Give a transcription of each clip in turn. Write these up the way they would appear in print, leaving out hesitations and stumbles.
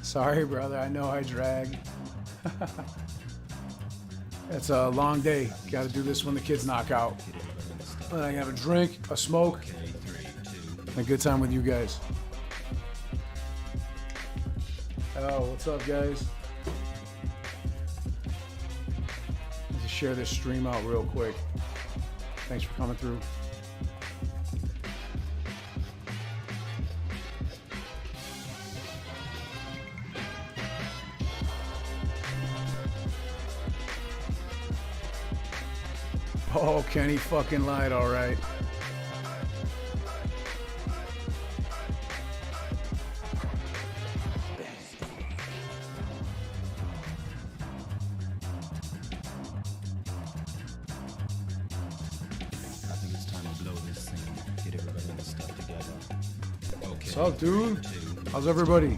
Sorry, brother. I know I drag. It's a long day. Got to do this when the kids knock out. But I have a drink, a smoke, and a good time with you guys. Oh, what's up, guys? Let's share this stream out real quick. Thanks for coming through. Oh, Kenny fucking lied, all right. What's up, dude? How's everybody?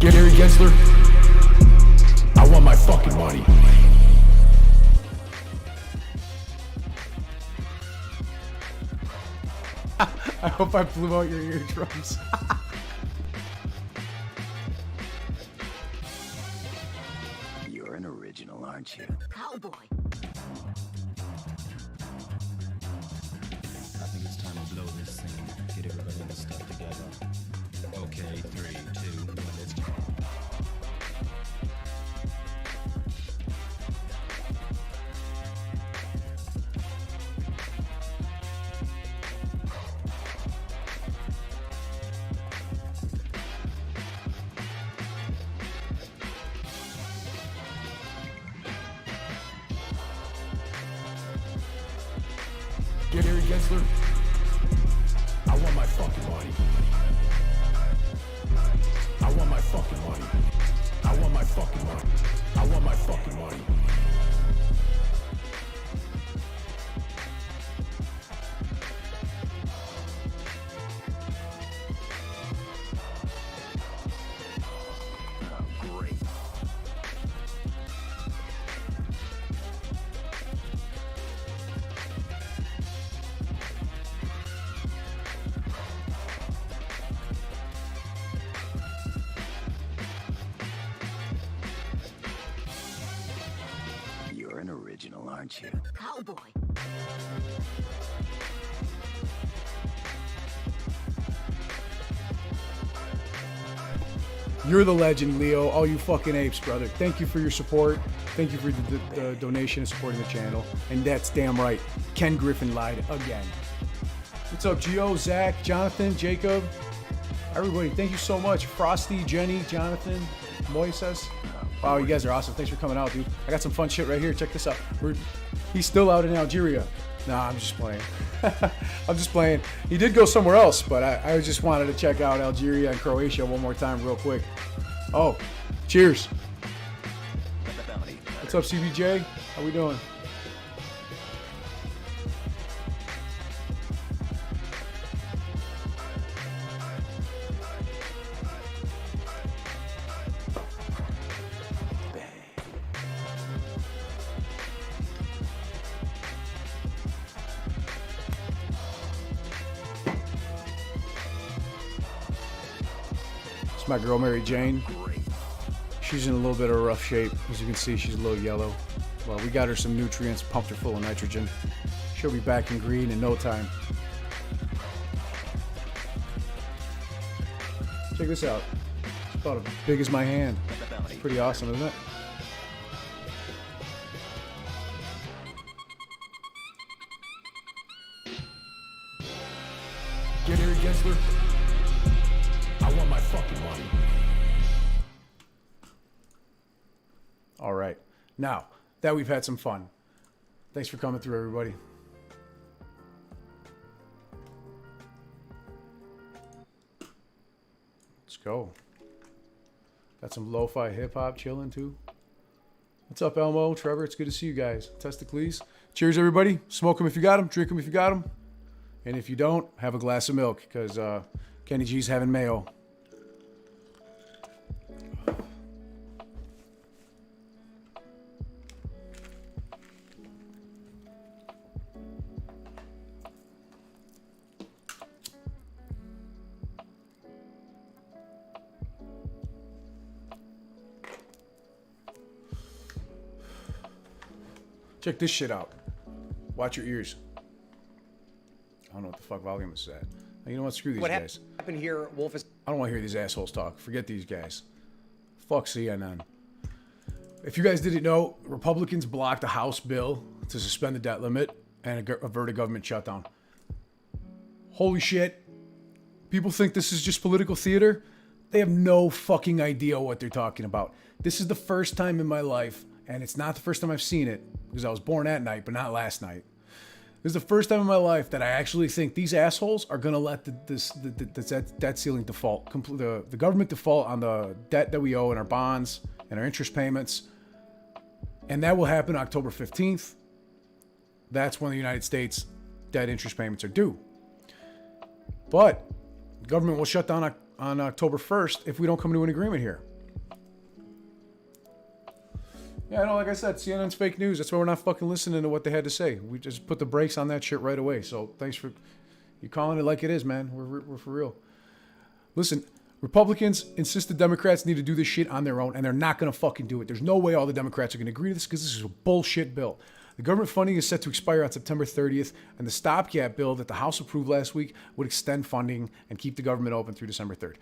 Gary Gensler, I want my fucking money. I hope I blew out your eardrums. You're an original, aren't you? Cowboy. I think it's time to blow this thing. Get everybody in the stuff together. Okay, 3, 2, 1, let's go. Gary Gensler, I want my fucking money. I want my fucking money. I want my fucking money. I want my fucking money. Great. You're an original, aren't you? Cowboy. You're the legend, Leo. All you fucking apes, brother. Thank you for your support. Thank you for the donation and supporting the channel. And that's damn right. Ken Griffin lied again. What's up, Gio, Zach, Jonathan, Jacob? Everybody, thank you so much. Frosty, Jenny, Jonathan, Moises. Wow, you guys are awesome. Thanks for coming out, dude. I got some fun shit right here. Check this out. He's still out in Algeria. Nah, I'm just playing. I'm just playing. He did go somewhere else, but I just wanted to check out Algeria and Croatia one more time real quick. Oh, cheers. What's up, CBJ? How we doing? It's my girl, Mary Jane. She's in a little bit of rough shape. As you can see, she's a little yellow. Well, we got her some nutrients, pumped her full of nitrogen. She'll be back in green in no time. Check this out. It's about as big as my hand. It's pretty awesome, isn't it? Gary Gensler, fucking money. All right. Now that we've had some fun, thanks for coming through, everybody. Let's go. Got some lo-fi hip-hop chilling, too. What's up, Elmo? Trevor, it's good to see you guys. Testicles. Cheers, everybody. Smoke them if you got them. Drink them if you got them. And if you don't, have a glass of milk, because Kenny G's having mayo. Check this shit out. Watch your ears. I don't know what the fuck volume is at. You know what? Screw these guys. What happened here, Wolf, is... I don't want to hear these assholes talk. Forget these guys. Fuck CNN. If you guys didn't know, Republicans blocked a House bill to suspend the debt limit and avert a government shutdown. Holy shit. People think this is just political theater. They have no fucking idea what they're talking about. This is the first time in my life, and it's not the first time I've seen it, because I was born at night, but not last night. This is the first time in my life that I actually think these assholes are going to let the debt ceiling default, the government default on the debt that we owe in our bonds and our interest payments. And that will happen October 15th. That's when the United States debt interest payments are due. But the government will shut down on October 1st if we don't come to an agreement here. Yeah, no, like I said, CNN's fake news. That's why we're not fucking listening to what they had to say. We just put the brakes on that shit right away. So thanks for you calling it like it is, man. We're for real. Listen, Republicans insist the Democrats need to do this shit on their own, and they're not going to fucking do it. There's no way all the Democrats are going to agree to this because this is a bullshit bill. The government funding is set to expire on September 30th, and the stopgap bill that the House approved last week would extend funding and keep the government open through December 3rd.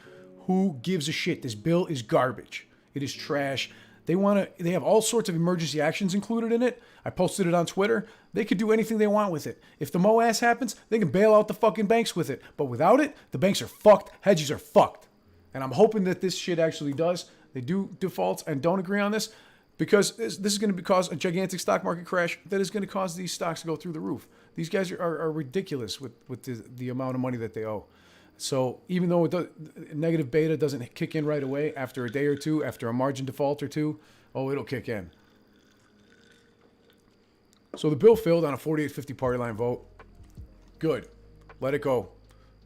Who gives a shit? This bill is garbage. It is trash. They have all sorts of emergency actions included in it. I posted it on Twitter. They could do anything they want with it. If the MOASS happens, they can bail out the fucking banks with it. But without it, the banks are fucked. Hedges are fucked. And I'm hoping that this shit actually does. They do defaults and don't agree on this, because this is going to cause a gigantic stock market crash that is going to cause these stocks to go through the roof. These guys are ridiculous with the amount of money that they owe. So even though negative beta doesn't kick in right away, after a day or two, after a margin default or two, it'll kick in. So the bill failed on a 48-50 party line vote. Good. Let it go.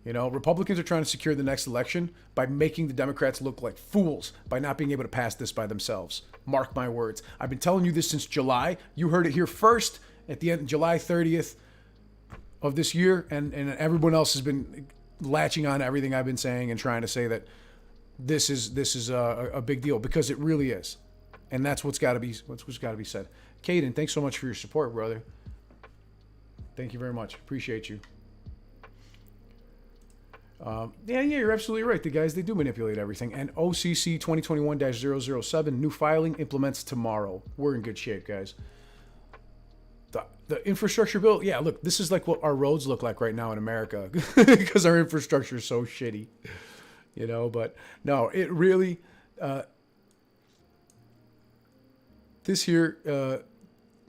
You know, Republicans are trying to secure the next election by making the Democrats look like fools by not being able to pass this by themselves. Mark my words. I've been telling you this since July. You heard it here first at the end, July 30th of this year, and everyone else has been latching on to everything I've been saying and trying to say that this is a big deal, because it really is. And that's what's got to be said. Caden, thanks so much for your support, brother. Thank you very much. Appreciate you. Yeah, you're absolutely right. The guys, they do manipulate everything. And OCC 2021-007, new filing implements tomorrow. We're in good shape, guys. The infrastructure bill, yeah, look, this is like what our roads look like right now in America because our infrastructure is so shitty, you know. But no, it really, this here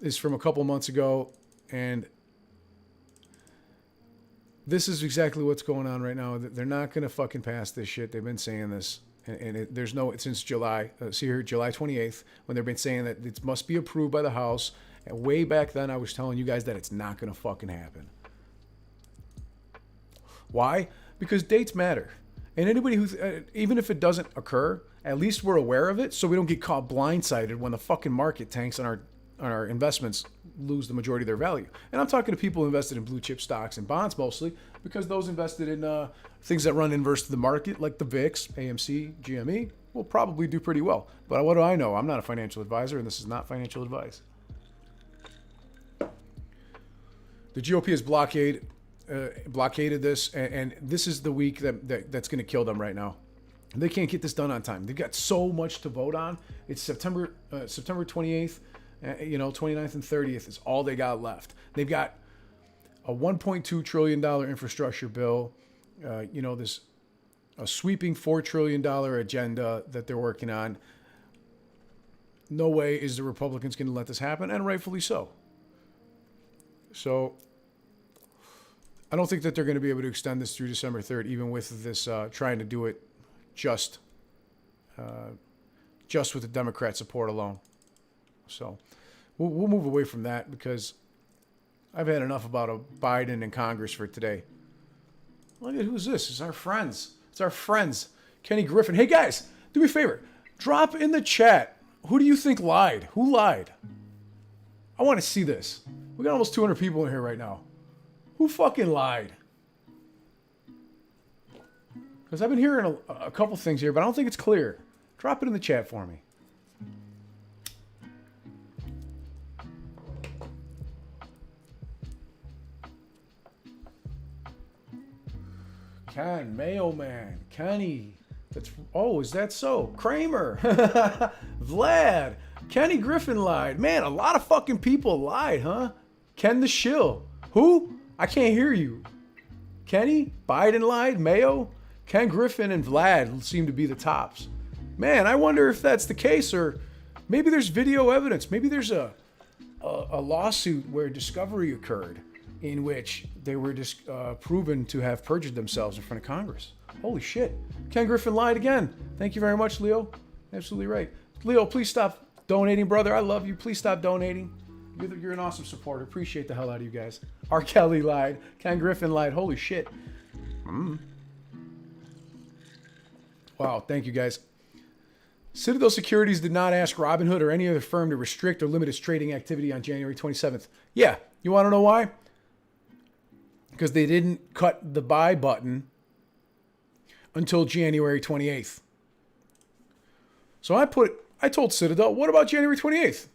is from a couple months ago, and this is exactly what's going on right now. They're not going to fucking pass this shit. They've been saying this, and there's no, since July, see here, July 28th, when they've been saying that it must be approved by the House. And way back then, I was telling you guys that it's not going to fucking happen. Why? Because dates matter. And anybody who, even if it doesn't occur, at least we're aware of it, so we don't get caught blindsided when the fucking market tanks and our investments lose the majority of their value. And I'm talking to people invested in blue chip stocks and bonds mostly, because those invested in things that run inverse to the market, like the VIX, AMC, GME, will probably do pretty well. But what do I know? I'm not a financial advisor, and this is not financial advice. The GOP has blockaded this, and this is the week that's going to kill them right now. They can't get this done on time. They've got so much to vote on. It's September 28th, 29th and 30th is all they got left. They've got a $1.2 trillion infrastructure bill. This a sweeping $4 trillion agenda that they're working on. No way is the Republicans going to let this happen, and rightfully so. So I don't think that they're going to be able to extend this through December 3rd, even with this trying to do it just with the Democrat support alone. So we'll move away from that because I've had enough about a Biden in Congress for today. Look at who's this. It's our friends. It's our friends. Kenny Griffin. Hey, guys, do me a favor. Drop in the chat. Who do you think lied? Who lied? I want to see this. We got almost 200 people in here right now. Who fucking lied? Because I've been hearing a couple things here, but I don't think it's clear. Drop it in the chat for me. Ken, Mayo Man, Kenny. Is that so? Kramer, Vlad, Kenny Griffin lied. Man, a lot of fucking people lied, huh? Ken the Shill. Who? I can't hear you. Kenny? Biden lied? Mayo? Ken Griffin and Vlad seem to be the tops. Man, I wonder if that's the case, or maybe there's video evidence. Maybe there's a lawsuit where discovery occurred in which they were proven to have perjured themselves in front of Congress. Holy shit. Ken Griffin lied again. Thank you very much, Leo. Absolutely right. Leo, please stop donating, brother. I love you. Please stop donating. You're an awesome supporter. Appreciate the hell out of you guys. R. Kelly lied. Ken Griffin lied. Holy shit. Wow, thank you guys. Citadel Securities did not ask Robinhood or any other firm to restrict or limit its trading activity on January 27th. Yeah, you want to know why? Because they didn't cut the buy button until January 28th. So I told Citadel, what about January 28th?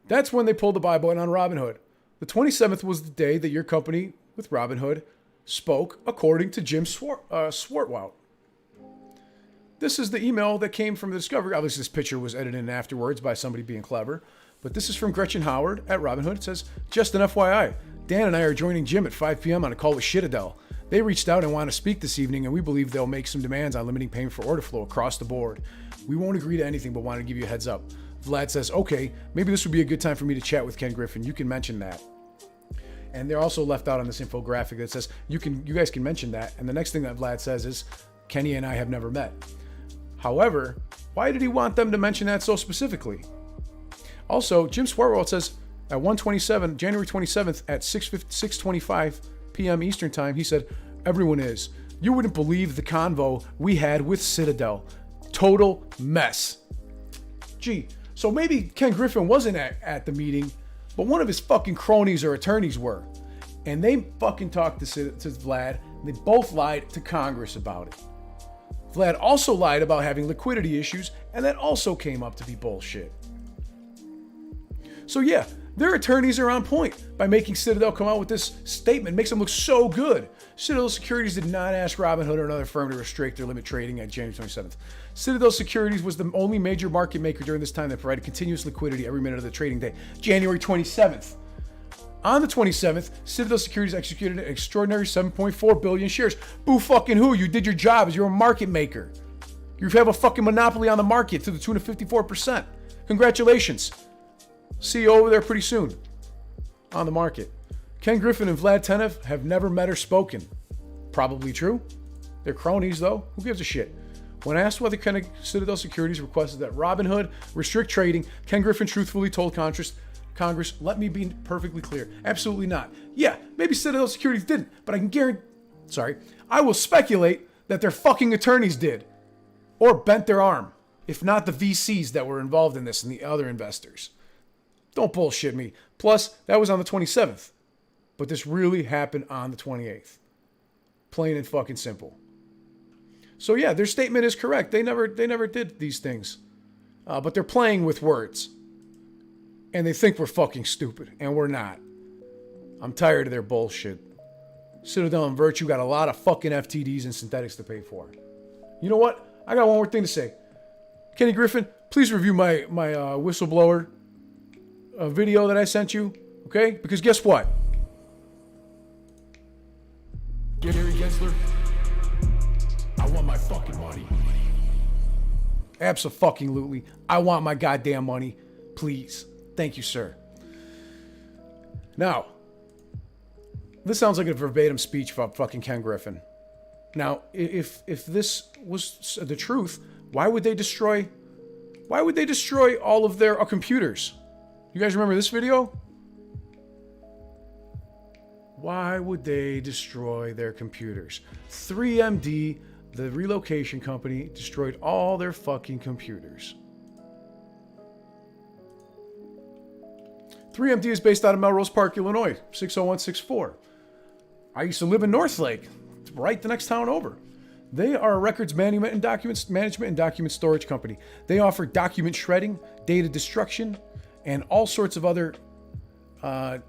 That's when they pulled the buy button on Robinhood. The 27th was the day that your company with Robinhood spoke, according to Jim Swartwout. This is the email that came from the discovery. Obviously, this picture was edited in afterwards by somebody being clever. But this is from Gretchen Howard at Robinhood. It says, just an FYI, Dan and I are joining Jim at 5 p.m. on a call with Citadel. They reached out and want to speak this evening, and we believe they'll make some demands on limiting payment for order flow across the board. We won't agree to anything, but want to give you a heads up. Vlad says, okay, maybe this would be a good time for me to chat with Ken Griffin. You can mention that. And they're also left out on this infographic that says, you guys can mention that. And the next thing that Vlad says is, Kenny and I have never met. However, why did he want them to mention that so specifically? Also, Jim Swartwout says at 1:27, January 27th at 6:25 p.m. Eastern time, he said, everyone is. You wouldn't believe the convo we had with Citadel. Total mess. Gee, so maybe Ken Griffin wasn't at the meeting, but one of his fucking cronies or attorneys were. And they fucking talked to Vlad, and they both lied to Congress about it. Vlad also lied about having liquidity issues, and that also came up to be bullshit. So yeah, their attorneys are on point by making Citadel come out with this statement. Makes them look so good. Citadel Securities did not ask Robinhood or another firm to restrict or limit trading at January 27th. Citadel Securities was the only major market maker during this time that provided continuous liquidity every minute of the trading day. January 27th. On the 27th, Citadel Securities executed an extraordinary 7.4 billion shares. Boo fucking who? You did your job as you're a market maker. You have a fucking monopoly on the market to the tune of 54%. Congratulations. See you over there pretty soon on the market. Ken Griffin and Vlad Tenev have never met or spoken. Probably true. They're cronies, though. Who gives a shit? When asked whether Citadel Securities requested that Robinhood restrict trading, Ken Griffin truthfully told Congress, let me be perfectly clear. Absolutely not. Yeah, maybe Citadel Securities didn't, but I will speculate that their fucking attorneys did. Or bent their arm. If not the VCs that were involved in this and the other investors. Don't bullshit me. Plus, that was on the 27th. But this really happened on the 28th. Plain and fucking simple. So yeah, their statement is correct. They never did these things. But they're playing with words. And they think we're fucking stupid. And we're not. I'm tired of their bullshit. Citadel and Virtue got a lot of fucking FTDs and synthetics to pay for. You know what? I got one more thing to say. Kenny Griffin, please review my whistleblower video that I sent you. Okay? Because guess what? Gary Gensler, I want my Abso-fucking-lutely. I want my goddamn money. Please. Thank you, sir. Now, this sounds like a verbatim speech from fucking Ken Griffin. Now, if this was the truth, why would they destroy all of their computers? You guys remember this video? Why would they destroy their computers? 3MD, the relocation company, destroyed all their fucking computers. 3MD is based out of Melrose Park, Illinois, 60164. I used to live in Northlake. It's right the next town over. They are a records management and document storage company. They offer document shredding, data destruction, and all sorts of other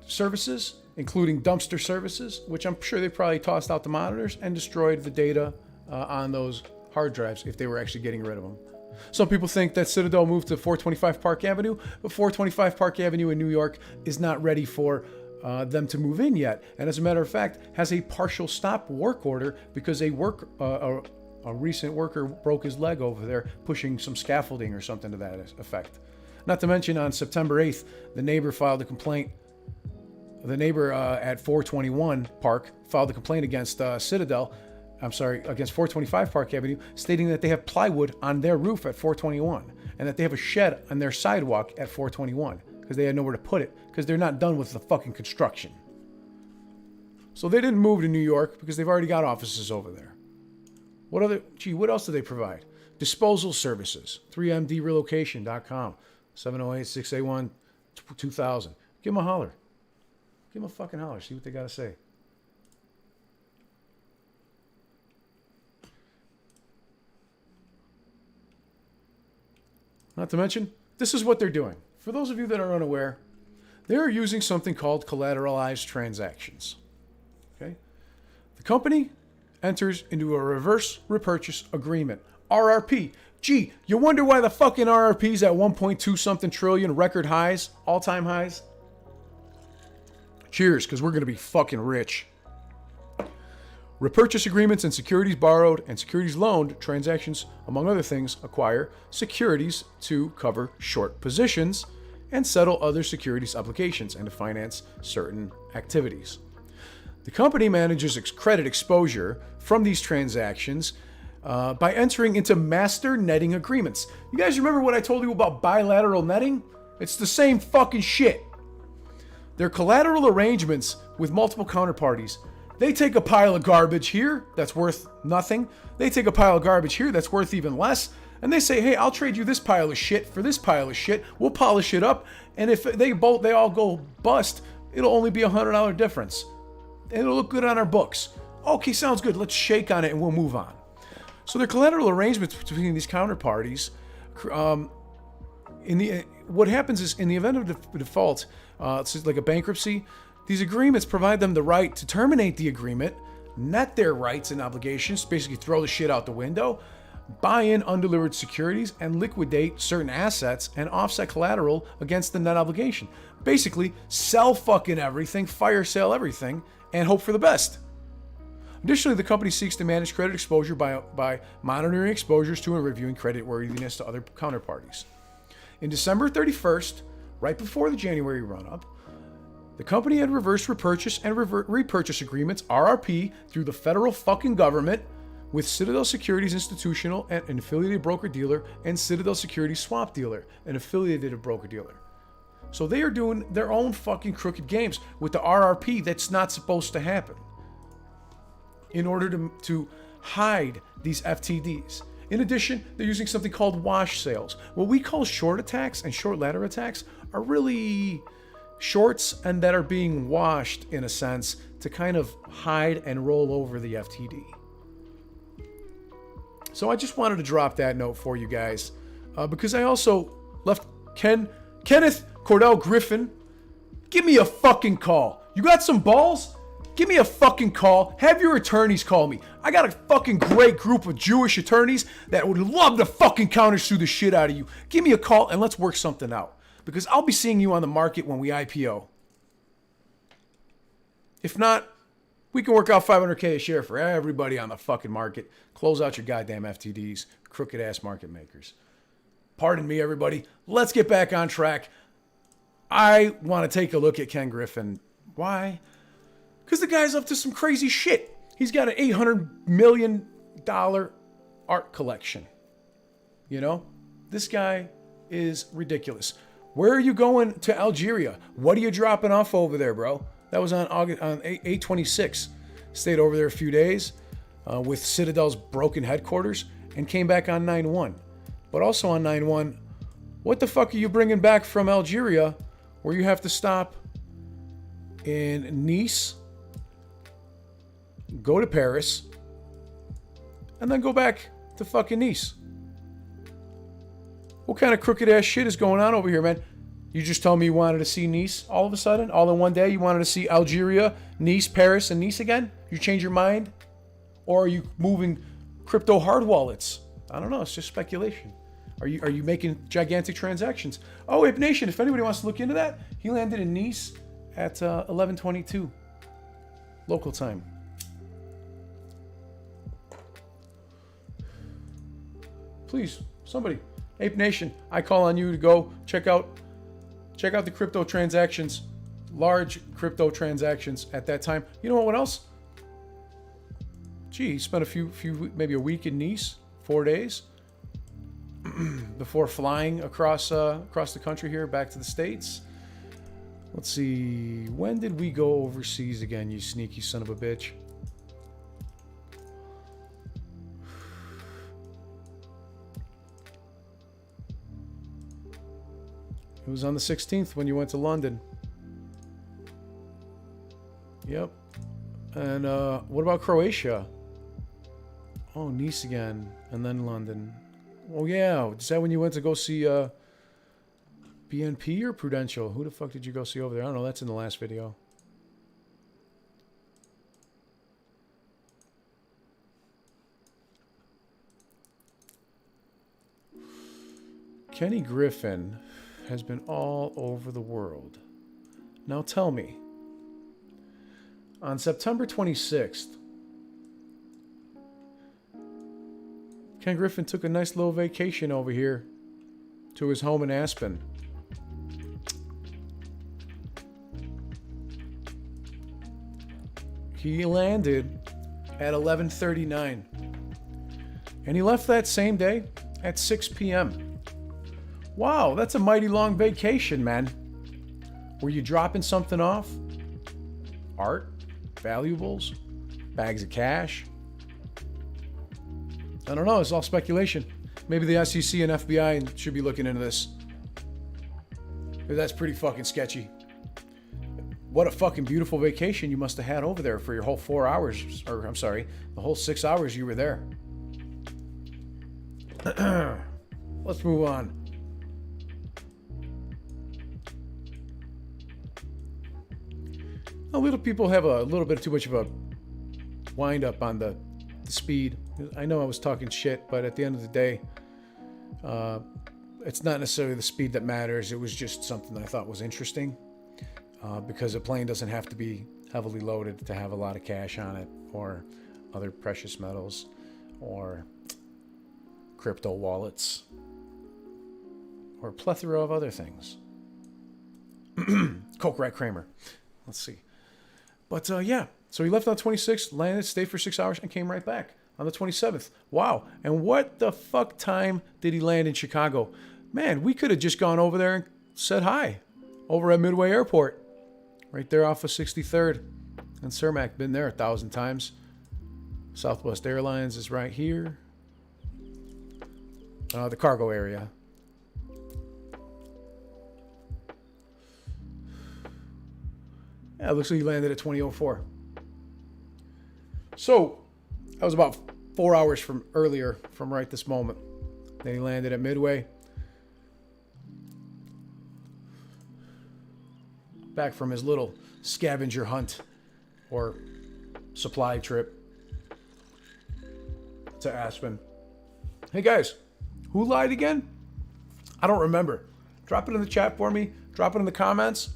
services, including dumpster services, which I'm sure they probably tossed out the monitors and destroyed the data on those hard drives if they were actually getting rid of them. Some people think that Citadel moved to 425 Park Avenue, but 425 Park Avenue in New York is not ready for them to move in yet. And as a matter of fact, has a partial stop work order because a recent worker broke his leg over there pushing some scaffolding or something to that effect. Not to mention on September 8th, the neighbor filed a complaint. The neighbor at 421 Park filed a complaint against against 425 Park Avenue, stating that they have plywood on their roof at 421 and that they have a shed on their sidewalk at 421 because they had nowhere to put it because they're not done with the fucking construction. So they didn't move to New York because they've already got offices over there. What else do they provide? Disposal services, 3mdrelocation.com, 708-681-2000. Give them a holler. Give them a fucking holler. See what they got to say. Not to mention, this is what they're doing. For those of you that are unaware, they're using something called collateralized transactions. Okay? The company enters into a reverse repurchase agreement, RRP. Gee, you wonder why the fucking RRP's at 1.2 something trillion, record highs, all-time highs? Cheers, because we're going to be fucking rich. Repurchase agreements and securities borrowed and securities loaned transactions, among other things, acquire securities to cover short positions and settle other securities obligations and to finance certain activities. The company manages credit exposure from these transactions by entering into master netting agreements. You guys remember what I told you about bilateral netting? It's the same fucking shit. They're collateral arrangements with multiple counterparties. They take a pile of garbage here that's worth nothing. They take a pile of garbage here that's worth even less. And they say, hey, I'll trade you this pile of shit for this pile of shit. We'll polish it up. And if they all go bust, it'll only be $100 difference. And it'll look good on our books. Okay, sounds good. Let's shake on it and we'll move on. So they're collateral arrangements between these counterparties. What happens is in the event of default, it's like a bankruptcy, these agreements provide them the right to terminate the agreement, net their rights and obligations, basically throw the shit out the window, buy in undelivered securities, and liquidate certain assets and offset collateral against the net obligation. Basically, sell fucking everything, fire sale everything, and hope for the best. Additionally, the company seeks to manage credit exposure by monitoring exposures to and reviewing creditworthiness to other counterparties. In December 31st, right before the January run-up, the company had reverse repurchase and repurchase agreements, RRP, through the federal fucking government with Citadel Securities Institutional, an affiliated broker-dealer, and Citadel Securities Swap Dealer, an affiliated broker-dealer. So they are doing their own fucking crooked games with the RRP that's not supposed to happen in order to hide these FTDs. In addition, they're using something called wash sales. What we call short attacks and short ladder attacks are really shorts and that are being washed in a sense to kind of hide and roll over the FTD. So I just wanted to drop that note for you guys because I also left Kenneth Cordell Griffin. Give me a fucking call. You got some balls? Give me a fucking call. Have your attorneys call me. I got a fucking great group of Jewish attorneys that would love to fucking countersue the shit out of you. Give me a call and let's work something out. Because I'll be seeing you on the market when we IPO. If not, We can work out 500K a share for everybody on the fucking market. Close out your goddamn FTDs, crooked ass market makers. Pardon me, everybody. Let's get back on track. I want to take a look at Ken Griffin. Why? Because the guy's up to some crazy shit. He's got an $800 million art collection. You know? This guy is ridiculous. Where are you going to Algeria? What are you dropping off over there, bro? That was on 8/26. Stayed over there a few days with Citadel's broken headquarters and came back on 9/1. But also on 9/1, what the fuck are you bringing back from Algeria where you have to stop in Nice, go to Paris, and then go back to fucking Nice? What kind of crooked ass shit is going on over here, man? You just told me you wanted to see Nice all of a sudden? All in one day? You wanted to see Algeria, Nice, Paris, and Nice again? You change your mind? Or are you moving crypto hard wallets? I don't know. It's just speculation. Are you making gigantic transactions? Oh, Ape Nation, if anybody wants to look into that, he landed in Nice at 11:22 local time. Please, somebody, Ape Nation, I call on you to go check out the crypto transactions, large crypto transactions at that time. You know what else? Gee, he spent a few maybe a week in Nice, 4 days before flying across the country here back to the States. Let's see, when did we go overseas again, you sneaky son of a bitch? It was on the 16th when you went to London. Yep. And what about Croatia? Oh, Nice again, and then London. Oh yeah, is that when you went to go see BNP or Prudential? Who the fuck did you go see over there? I don't know. That's in the last video. Kenny Griffin has been all over the world. Now tell me, on September 26th, Ken Griffin took a nice little vacation over here to his home in Aspen. He landed at 11:39, and he left that same day at 6 p.m. Wow, that's a mighty long vacation, man. Were you dropping something off? Art? Valuables? Bags of cash? I don't know. It's all speculation. Maybe the SEC and FBI should be looking into this. That's pretty fucking sketchy. What a fucking beautiful vacation you must have had over there for your whole 4 hours. Or, I'm sorry, the whole 6 hours you were there. Let's move on. A little people have a little bit too much of a wind up on the speed. I know I was talking shit, but at the end of the day, it's not necessarily the speed that matters. It was just something that I thought was interesting, because a plane doesn't have to be heavily loaded to have a lot of cash on it, or other precious metals, or crypto wallets, or a plethora of other things. Coke Rat Kramer. Let's see. But yeah, so he left on the 26th, landed, stayed for 6 hours, and came right back on the 27th. Wow. And what the fuck time did he land in Chicago? Man, we could have just gone over there and said hi over at Midway Airport, right there off of 63rd and Cermak. Been there 1,000 times. Southwest Airlines is right here. The cargo area. Yeah, it looks like he landed at 20:04. So, that was about 4 hours from earlier, from right this moment. Then he landed at Midway. Back from his little scavenger hunt or supply trip to Aspen. Hey guys, who lied again? I don't remember. Drop it in the chat for me. Drop it in the comments.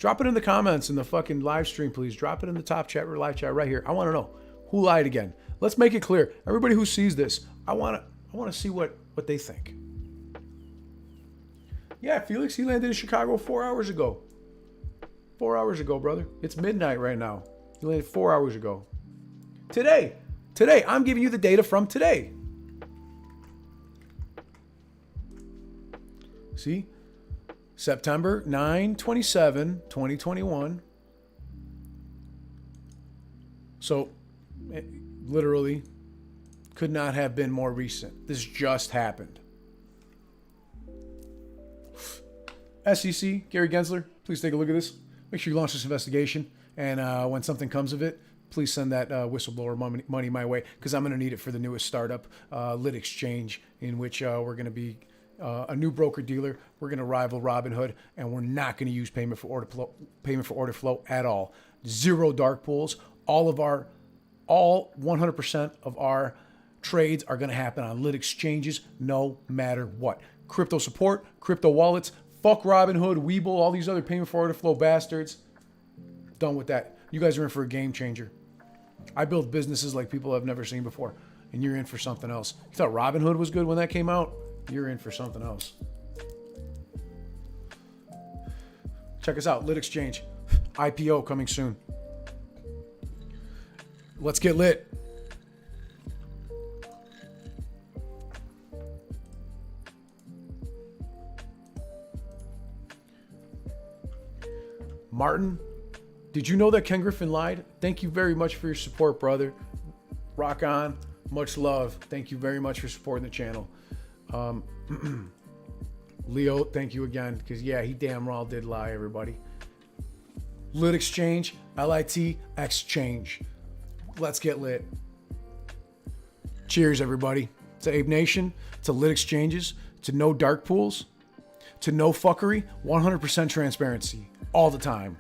Drop it in the comments in the fucking live stream, please. Drop it in the top chat or live chat right here. I want to know who lied again. Let's make it clear. Everybody who sees this, I want to see what they think. Yeah, Felix, he landed in Chicago 4 hours ago. 4 hours ago, brother. It's midnight right now. He landed 4 hours ago. Today, I'm giving you the data from today. See? September 9/27, 2021. So, it literally could not have been more recent. This just happened. SEC, Gary Gensler, please take a look at this. Make sure you launch this investigation. And when something comes of it, please send that whistleblower money my way, because I'm going to need it for the newest startup, Lit Exchange, in which we're going to be a new broker dealer. We're going to rival Robinhood, and we're not going to use payment for order flow at all. Zero dark pools. All 100% of our trades are going to happen on lit exchanges, no matter what. Crypto support, crypto wallets. Fuck Robinhood, Webull, all these other payment for order flow bastards. Done with that. You guys are in for a game changer. I build businesses like people I've never seen before, and you're in for something else. You thought Robinhood was good when that came out? You're in for something else. Check us out, Lit Exchange. IPO coming soon. Let's get lit. Martin, did you know that Ken Griffin lied? Thank you very much for your support, brother. Rock on. Much love. Thank you very much for supporting the channel. Leo, thank you again, because yeah, he damn well did lie, everybody. Lit Exchange, LIT Exchange. Let's get lit. Cheers, everybody. To Abe Nation, to lit exchanges, to no dark pools, to no fuckery, 100% transparency, all the time.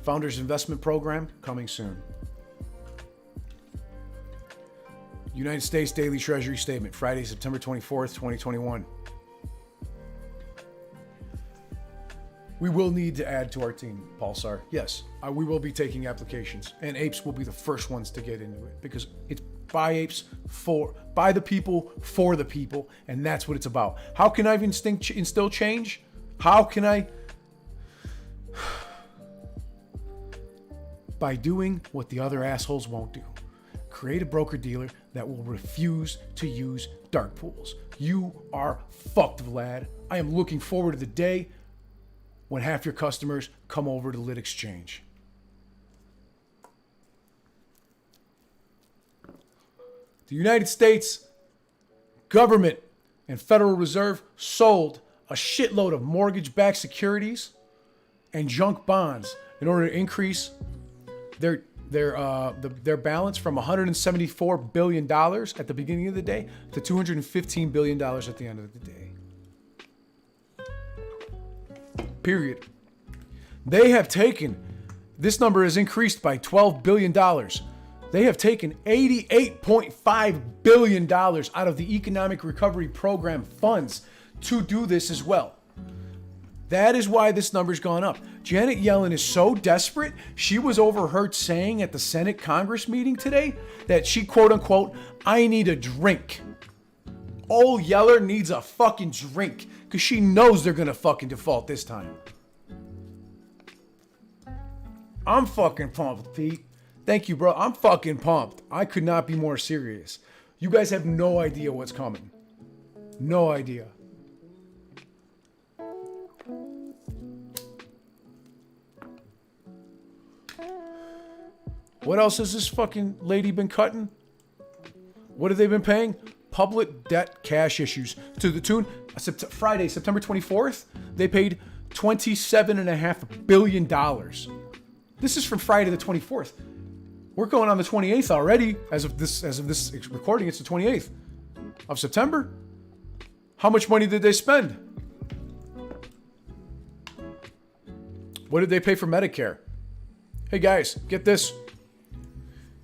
Founders Investment Program coming soon. United States Daily Treasury Statement, Friday, September 24th, 2021. We will need to add to our team, Pulsar. Yes, we will be taking applications, and Apes will be the first ones to get into it, because it's by apes, by the people, for the people, and that's what it's about. How can I instill change? How can I? By doing what the other assholes won't do. Create a broker-dealer that will refuse to use dark pools. You are fucked, Vlad. I am looking forward to the day when half your customers come over to Lit Exchange. The United States government and Federal Reserve sold a shitload of mortgage-backed securities and junk bonds in order to increase their balance from $174 billion at the beginning of the day to $215 billion at the end of the day. Period. They have taken, this number has increased by $12 billion. They have taken $88.5 billion out of the Economic Recovery Program funds to do this as well. That is why this number's gone up. Janet Yellen is so desperate, she was overheard saying at the Senate Congress meeting today that she, quote unquote, I need a drink. Old Yeller needs a fucking drink because she knows they're going to fucking default this time. I'm fucking pumped, Pete. Thank you, bro. I'm fucking pumped. I could not be more serious. You guys have no idea what's coming. No idea. What else has this fucking lady been cutting? What have they been paying? Public debt cash issues to the tune, Friday, September 24th, they paid $27.5 billion. This is from Friday the 24th. We're going on the 28th already. As of this recording, it's the 28th of September. How much money did they spend? What did they pay for Medicare? Hey guys, get this.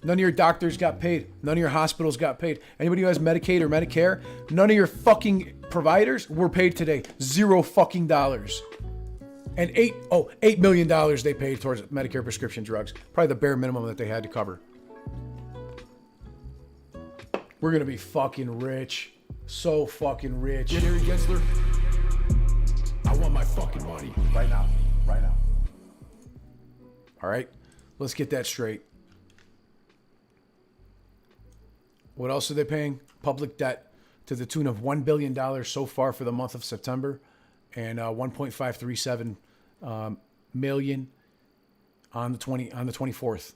None of your doctors got paid. None of your hospitals got paid. Anybody who has Medicaid or Medicare, none of your fucking providers were paid today $0 fucking. And $8 million they paid towards Medicare prescription drugs. Probably the bare minimum that they had to cover. We're going to be fucking rich. So fucking rich. Gary Gensler, I want my fucking money right now. Right now. All right, let's get that straight. What else are they paying? Public debt to the tune of $1 billion so far for the month of September, and 1.537 million on the 24th.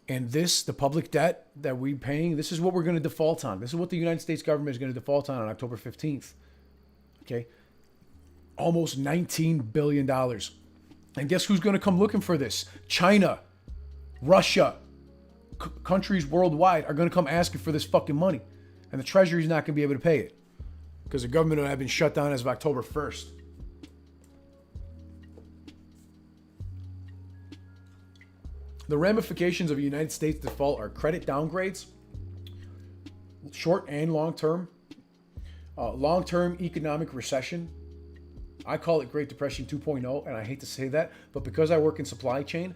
And this, the public debt that we're paying, this is what we're going to default on. This is what the United States government is going to default on October 15th. Okay, almost $19 billion. And guess who's going to come looking for this? China, Russia, countries worldwide are going to come asking for this fucking money. And the Treasury is not going to be able to pay it because the government will have been shut down as of October 1st. The ramifications of a United States default are credit downgrades, short and long-term economic recession. I call it Great Depression 2.0, and I hate to say that, but because I work in supply chain,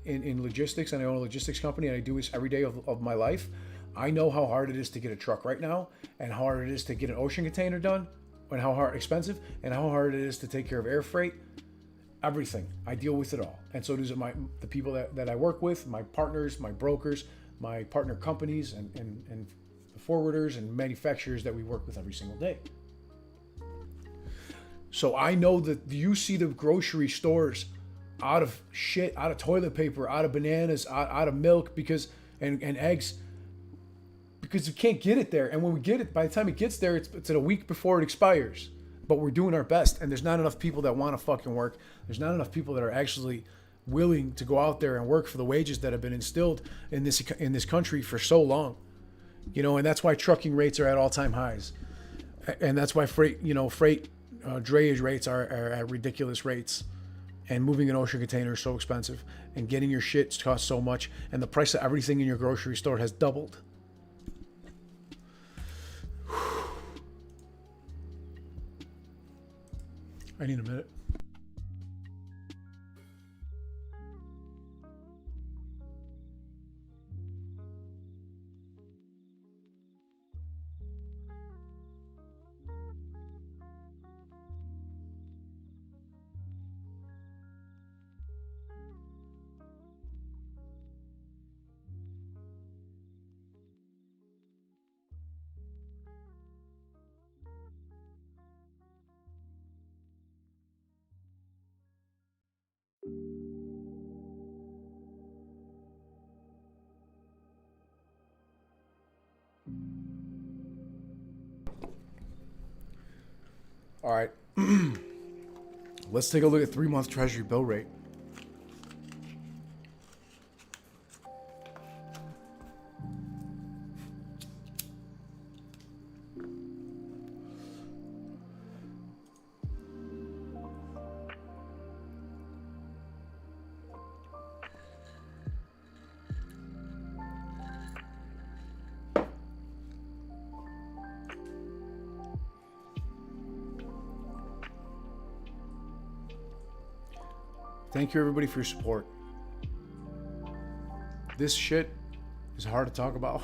in logistics, and I own a logistics company, and I do this every day of my life, I know how hard it is to get a truck right now, and how hard it is to get an ocean container done, and how expensive, and how hard it is to take care of air freight. Everything. I deal with it all. And so does the people that I work with, my partners, my brokers, my partner companies, and the forwarders and manufacturers that we work with every single day. So I know that you see the grocery stores out of shit, out of toilet paper, out of bananas, out of milk, and eggs, because you can't get it there. And when we get it, by the time it gets there, it's a week before it expires. But we're doing our best, and there's not enough people that want to fucking work. There's not enough people that are actually willing to go out there and work for the wages that have been instilled in this country for so long. And that's why trucking rates are at all-time highs. And that's why freight drayage rates are at ridiculous rates. And moving an ocean container is so expensive. And getting your shit costs so much. And the price of everything in your grocery store has doubled. I need a minute. All right. Let's take a look at 3-month Treasury bill rate. Thank you, everybody, for your support. This shit is hard to talk about.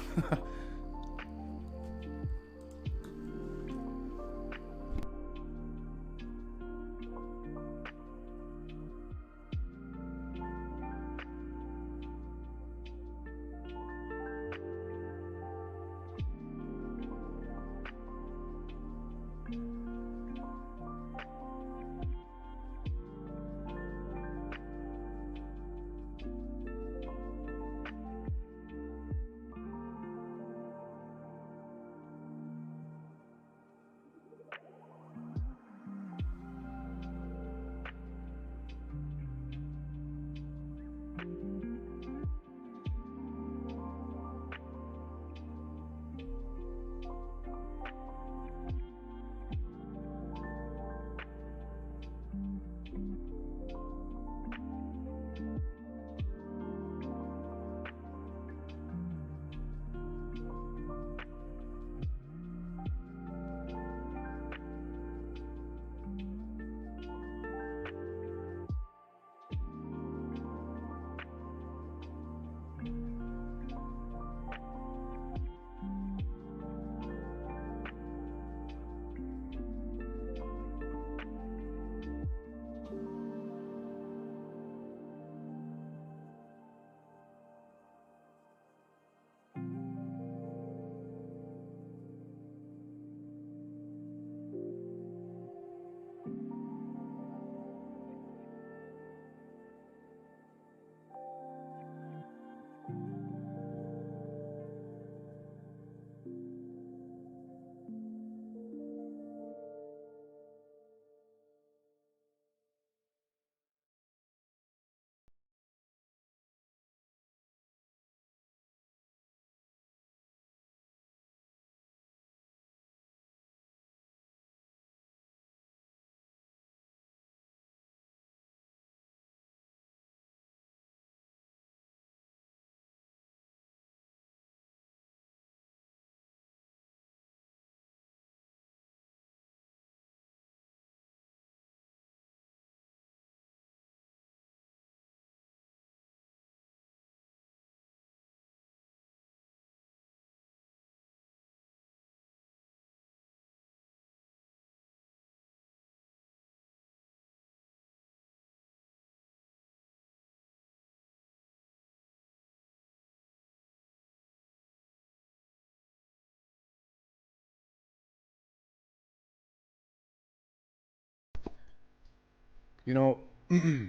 You know, a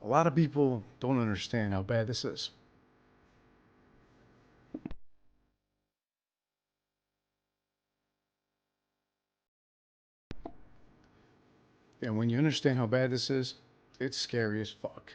lot of people don't understand how bad this is. And when you understand how bad this is, it's scary as fuck.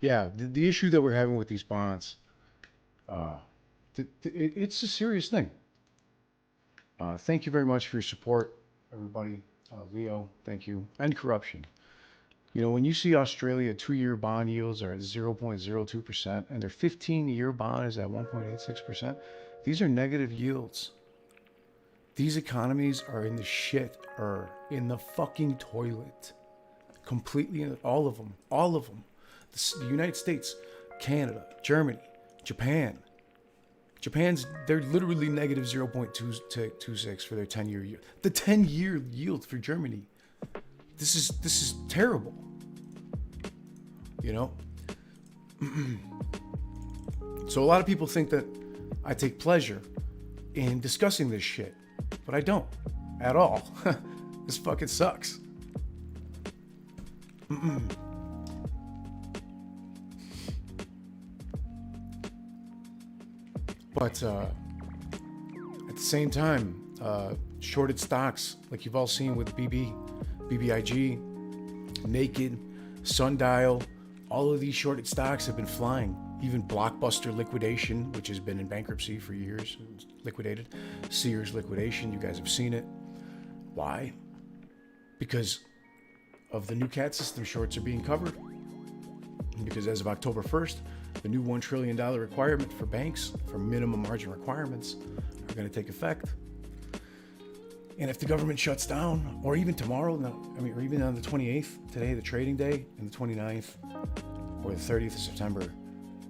Yeah, the issue that we're having with these bonds, it's a serious thing. Thank you very much for your support, everybody. Leo, thank you. And corruption. You know, when you see Australia 2-year bond yields are at 0.02% and their 15-year bond is at 1.86%, these are negative yields. These economies are in the shit, or in the fucking toilet. Completely, all of them. All of them. The United States, Canada, Germany, Japan. They're literally negative 0.226 for their 10-year yield. The 10-year yield for Germany. This is terrible. You know? So a lot of people think that I take pleasure in discussing this shit, but I don't at all. This fucking sucks. But at the same time, shorted stocks, like you've all seen with BBIG, Naked, Sundial, all of these shorted stocks have been flying. Even Blockbuster liquidation, which has been in bankruptcy for years, liquidated. Sears liquidation, you guys have seen it. Why? Because of the new CAT system, shorts are being covered. And because as of October 1st, the new $1 trillion requirement for banks, for minimum margin requirements, are going to take effect. And if the government shuts down, or even tomorrow, or even on the 28th, today, the trading day, and the 29th, or the 30th of September,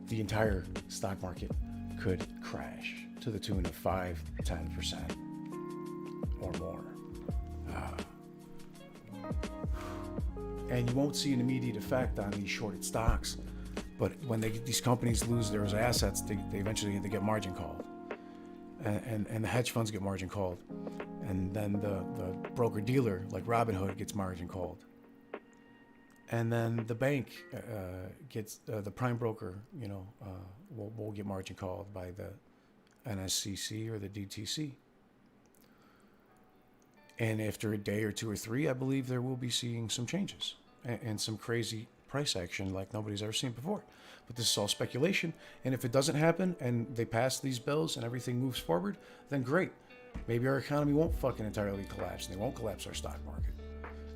the entire stock market could crash to the tune of 5-10% or more. And you won't see an immediate effect on these shorted stocks. But when these companies lose their assets, they eventually get margin called. And the hedge funds get margin called. And then the broker-dealer, like Robinhood, gets margin called. And then the bank gets, the prime broker, will get margin called by the NSCC or the DTC. And after a day or two or three, I believe there will be seeing some changes and some crazy price action like nobody's ever seen before. But this is all speculation. And if it doesn't happen and they pass these bills and everything moves forward, then great. Maybe our economy won't fucking entirely collapse and they won't collapse our stock market.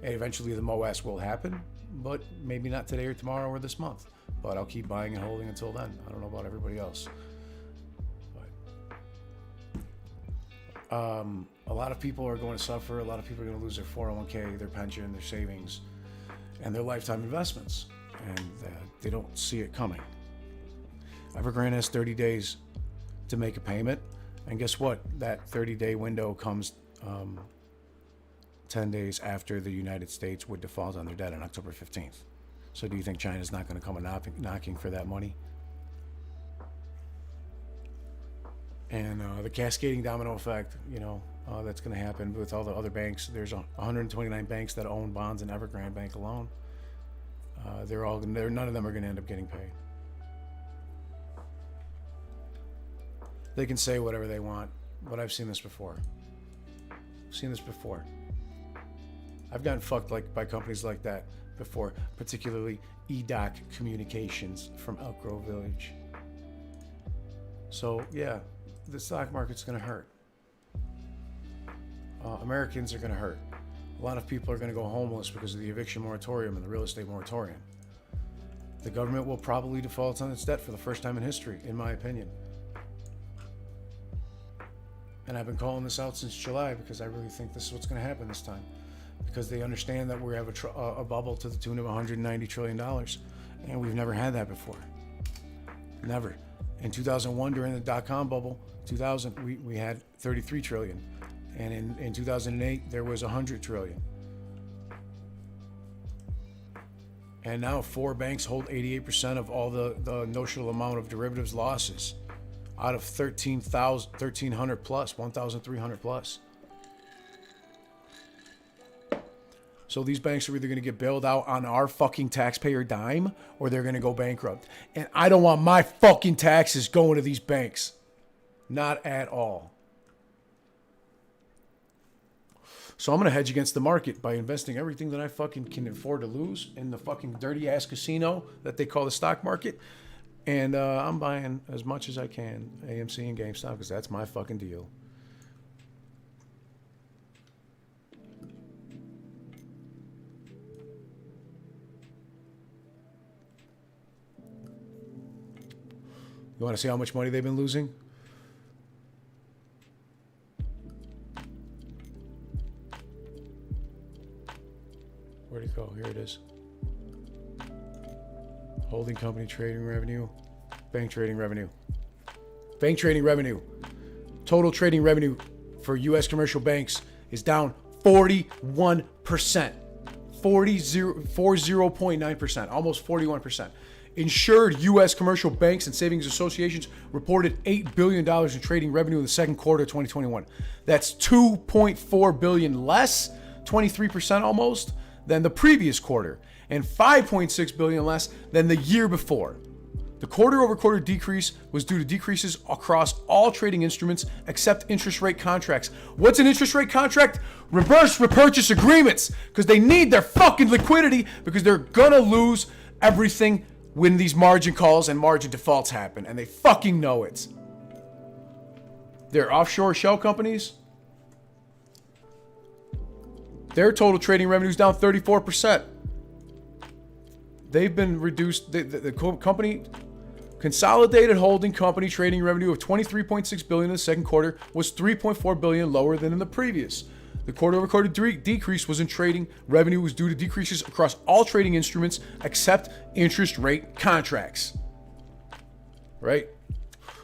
And eventually the MOASS will happen, but maybe not today or tomorrow or this month. But I'll keep buying and holding until then. I don't know about everybody else. But, a lot of people are going to suffer. A lot of people are going to lose their 401k, their pension, their savings, and their lifetime investments. And they don't see it coming. Evergrande has 30 days to make a payment. And guess what? That 30-day window comes 10 days after the United States would default on their debt on October 15th. So do you think China's not going to come knocking for that money? And the cascading domino effect, that's going to happen with all the other banks. There's 129 banks that own bonds in Evergrande Bank alone. None of them are going to end up getting paid. They can say whatever they want, but I've seen this before. I've gotten fucked by companies like that before, particularly EDOC Communications from Elk Grove Village. So yeah, the stock market's going to hurt. Americans are going to hurt. A lot of people are going to go homeless because of the eviction moratorium and the real estate moratorium. The government will probably default on its debt for the first time in history, in my opinion. And I've been calling this out since July because I really think this is what's going to happen this time. Because they understand that we have a bubble to the tune of $190 trillion. And we've never had that before. Never. In 2001, during the dot-com bubble, 2000, we had 33 trillion. And in 2008, there was 100 trillion. And now 4 banks hold 88% of all the notional amount of derivatives losses out of 1,300 plus, 1,300 plus. So these banks are either going to get bailed out on our fucking taxpayer dime or they're going to go bankrupt. And I don't want my fucking taxes going to these banks. Not at all. So I'm going to hedge against the market by investing everything that I fucking can afford to lose in the fucking dirty ass casino that they call the stock market. And I'm buying as much as I can, AMC and GameStop, because that's my fucking deal. You want to see how much money they've been losing? Where'd it go? Here it is. Holding company trading revenue. Bank trading revenue. Bank trading revenue. Total trading revenue for U.S. commercial banks is down 41%. 40.9%. Almost 41%. Insured U.S. commercial banks and savings associations reported $8 billion in trading revenue in the second quarter of 2021. That's $2.4 billion less, 23% almost, than the previous quarter, and $5.6 billion less than the year before. The quarter-over-quarter decrease was due to decreases across all trading instruments except interest rate contracts. What's an interest rate contract? Reverse repurchase agreements, because they need their fucking liquidity because they're gonna lose everything when these margin calls and margin defaults happen, and they fucking know it. They're offshore shell companies. Their total trading revenue is down 34%. They've been reduced. The company, consolidated holding company trading revenue of $23.6 billion in the second quarter was $3.4 billion lower than in the previous. The quarter-over-quarter decrease was in trading revenue was due to decreases across all trading instruments except interest rate contracts. Right?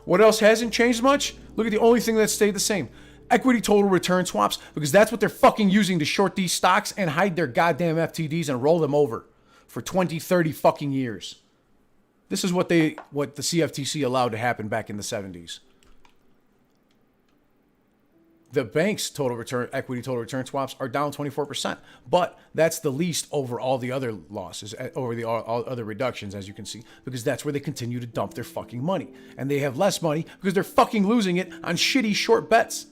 What else hasn't changed much? Look at the only thing that stayed the same. Equity total return swaps, because that's what they're fucking using to short these stocks and hide their goddamn FTDs and roll them over for 20, 30 fucking years. This is what the CFTC allowed to happen back in the 70s. The bank's equity total return swaps are down 24%, but that's the least over all the other losses, over the all other reductions, as you can see, because that's where they continue to dump their fucking money. And they have less money because they're fucking losing it on shitty short bets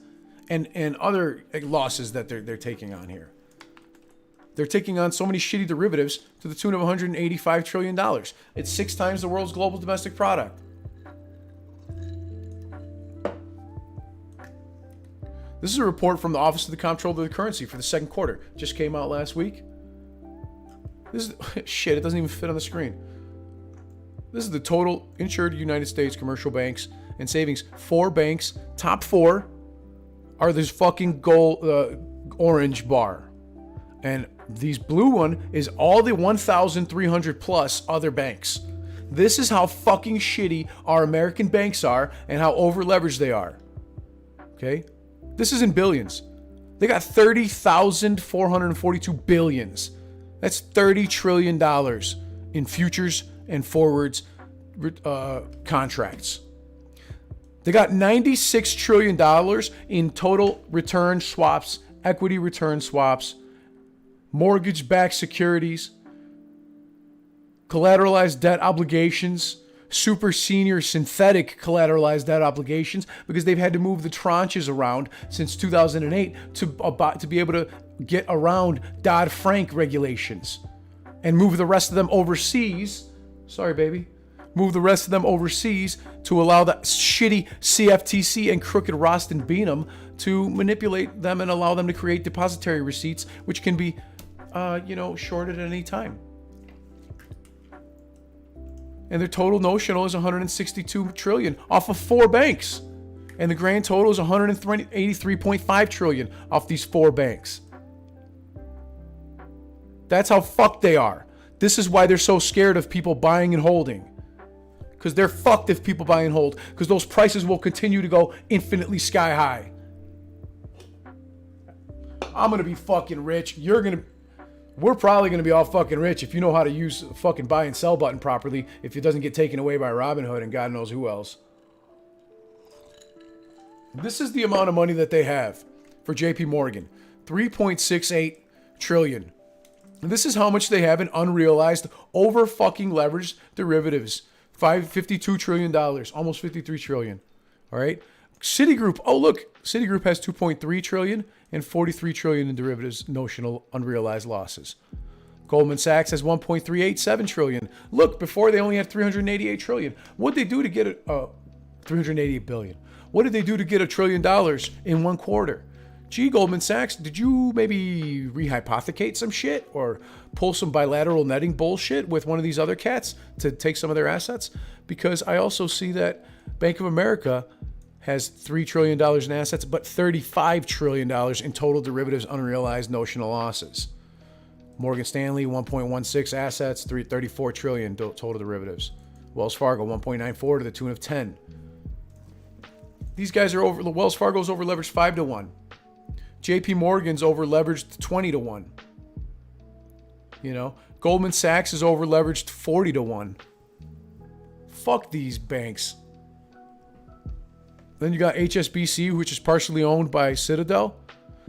and other losses that they're taking on here. They're taking on so many shitty derivatives to the tune of $185 trillion. It's 6 times the world's global domestic product. This is a report from the Office of the Comptroller of the Currency for the second quarter. Just came out last week. This is shit, it doesn't even fit on the screen. This is the total insured United States commercial banks and savings. 4 banks, top 4 are this fucking gold orange bar. And these blue one is all the 1,300 plus other banks. This is how fucking shitty our American banks are and how over leveraged they are. Okay? This is in billions. They got 30,442 billions. That's $30 trillion in futures and forwards contracts. They got $96 trillion in total return swaps, equity return swaps, mortgage-backed securities, collateralized debt obligations, super senior synthetic collateralized debt obligations, because they've had to move the tranches around since 2008 to be able to get around Dodd-Frank regulations and move the rest of them overseas. Sorry, baby. Move the rest of them overseas to allow the shitty CFTC and crooked Rost and Beanham to manipulate them and allow them to create depository receipts, which can be, shorted at any time. And their total notional is 162 trillion off of 4 banks. And the grand total is 183.5 trillion off these 4 banks. That's how fucked they are. This is why they're so scared of people buying and holding. Because they're fucked if people buy and hold. Because those prices will continue to go infinitely sky high. I'm going to be fucking rich. We're probably going to be all fucking rich if you know how to use the fucking buy and sell button properly, if it doesn't get taken away by Robinhood and God knows who else. This is the amount of money that they have for JP Morgan. 3.68 trillion. And this is how much they have in unrealized over fucking leveraged derivatives. $52 trillion, almost 53 trillion. All right. Citigroup. Oh, look, Citigroup has 2.3 trillion and 43 trillion in derivatives notional unrealized losses. Goldman Sachs has 1.387 trillion. Look, before they only had 388 trillion. What did they do to get it? 388 billion. What did they do to get $1 trillion in 1 quarter? Gee, Goldman Sachs, did you maybe rehypothecate some shit or pull some bilateral netting bullshit with one of these other cats to take some of their assets? Because I also see that Bank of America has $3 trillion in assets, but $35 trillion in total derivatives unrealized notional losses. Morgan Stanley, 1.16 assets, 34 trillion total derivatives. Wells Fargo, 1.94 to the tune of 10. These guys are over, Wells Fargo's over leveraged 5 to 1. JP Morgan's over leveraged 20 to 1. Goldman Sachs is over leveraged 40 to 1. Fuck these banks. Then you got HSBC, which is partially owned by Citadel.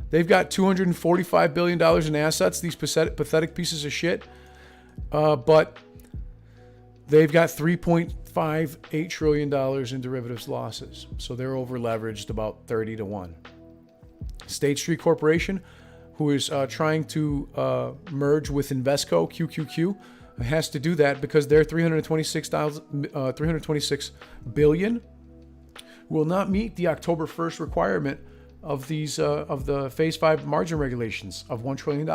They've got $245 billion in assets, these pathetic pieces of shit. But they've got $3.58 trillion in derivatives losses. So they're over leveraged about 30 to 1. State Street Corporation, who is trying to merge with Invesco, QQQ, has to do that because their $326 billion will not meet the October 1st requirement of these of the Phase 5 margin regulations of $1 trillion.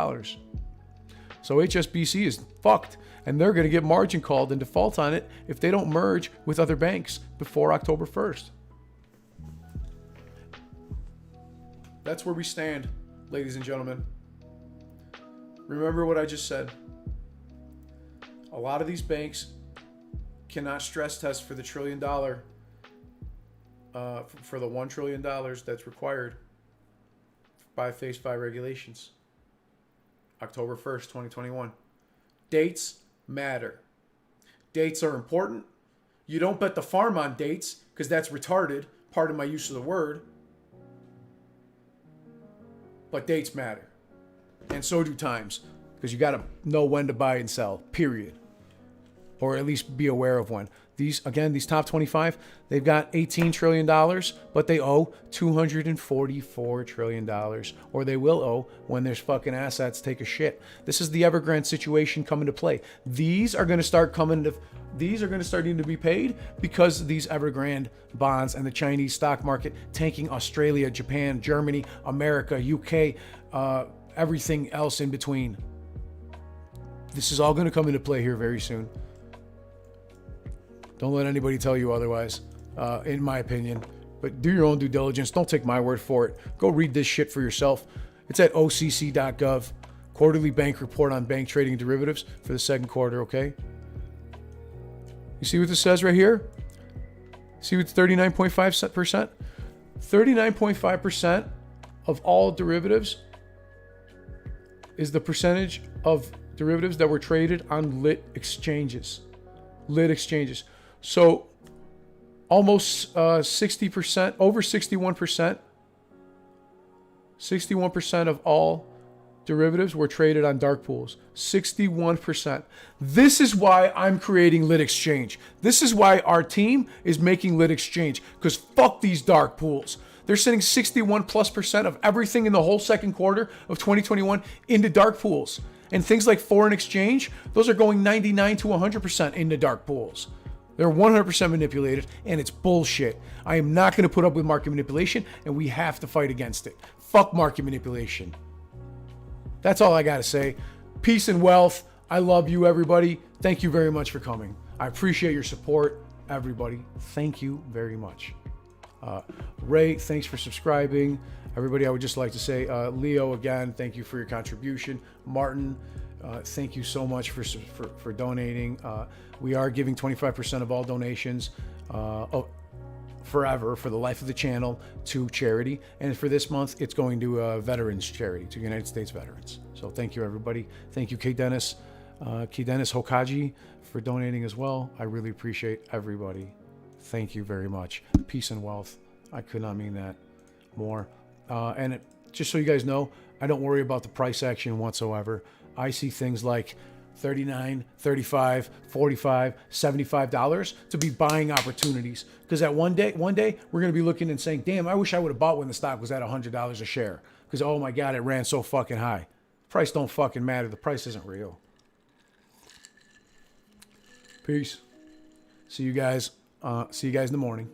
So HSBC is fucked, and they're going to get margin called and default on it if they don't merge with other banks before October 1st. That's where we stand, ladies and gentlemen. Remember what I just said. A lot of these banks cannot stress test for the $1 trillion, for the $1 trillion that's required by Phase 5 regulations. October 1st, 2021. Dates matter. Dates are important. You don't bet the farm on dates because that's retarded. Pardon my use of the word. But dates matter. And so do times. Because you got to know when to buy and sell. Period. Or at least be aware of when. These top 25, they've got $18 trillion, but they owe $244 trillion. Or they will owe when their fucking assets take a shit. This is the Evergrande situation coming to play. These are going to start needing to be paid because these Evergrande bonds and the Chinese stock market tanking Australia, Japan, Germany, America, UK, everything else in between. This is all going to come into play here very soon. Don't let anybody tell you otherwise, in my opinion. But do your own due diligence. Don't take my word for it. Go read this shit for yourself. It's at occ.gov. Quarterly bank report on bank trading derivatives for the second quarter, okay? You see what this says right here? See what's 39.5%? 39.5% of all derivatives is the percentage of derivatives that were traded on lit exchanges. Lit exchanges. So almost 60%, over 61%, 61% of all derivatives were traded on dark pools. 61%. This is why I'm creating lit exchange. This is why our team is making lit exchange, because fuck these dark pools. They're sending 61+% of everything in the whole second quarter of 2021 into dark pools. And things like foreign exchange, those are going 99 to 100% into dark pools. They're 100% manipulated, and it's bullshit. I am not going to put up with market manipulation, and we have to fight against it. Fuck market manipulation. That's all I got to say. Peace and wealth. I love you, everybody. Thank you very much for coming. I appreciate your support, everybody. Thank you very much. Ray, thanks for subscribing. Everybody, I would just like to say, Leo, again, thank you for your contribution. Martin, thank you so much for donating. We are giving 25% of all donations forever, for the life of the channel, to charity. And for this month, it's going to a veterans charity, to United States veterans. So thank you, everybody. Thank you, K. Dennis Hokaji, for donating as well. I really appreciate everybody. Thank you very much. Peace and wealth. I could not mean that more. Just so you guys know, I don't worry about the price action whatsoever. I see things like $39, $35, $45, $75 to be buying opportunities. Because at one day, we're going to be looking and saying, damn, I wish I would have bought when the stock was at $100 a share. Because, oh my God, it ran so fucking high. Price don't fucking matter. The price isn't real. Peace. See you guys in the morning.